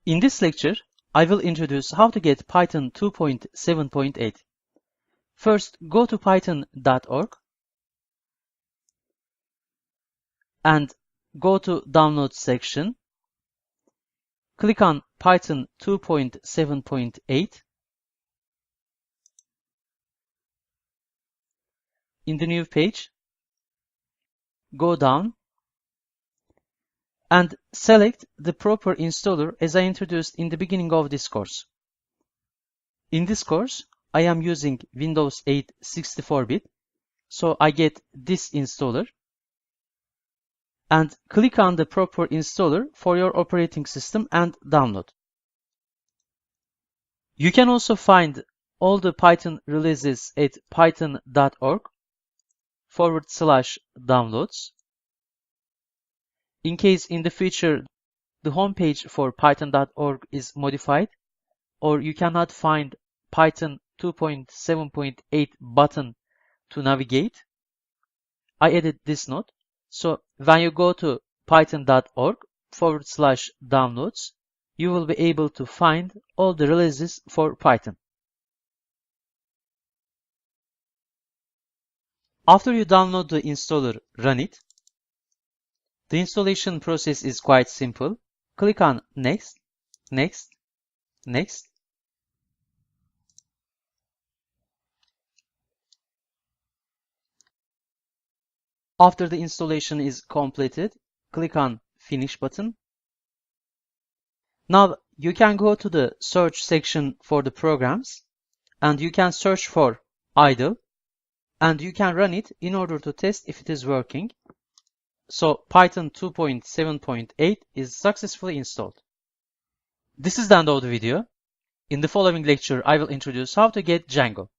In this lecture, I will introduce how to get Python 2.7.8. First, go to python.org and go to Downloads section. Click on Python 2.7.8. In the new page, go down and select the proper installer as I introduced in the beginning of this course. In this course, I am using Windows 8 64-bit, so I get this installer. And click on the proper installer for your operating system and download. You can also find all the Python releases at python.org/downloads. In case in the future the homepage for python.org is modified or you cannot find Python 2.7.8 button to navigate, I added this note. So when you go to python.org/downloads, you will be able to find all the releases for Python. After you download the installer, run it. The installation process is quite simple. Click on Next, Next, Next. After the installation is completed, click on Finish button. Now you can go to the search section for the programs and you can search for idle and you can run it in order to test if it is working. So Python 2.7.8 is successfully installed. This is the end of the video. In the following lecture, I will introduce how to get Django.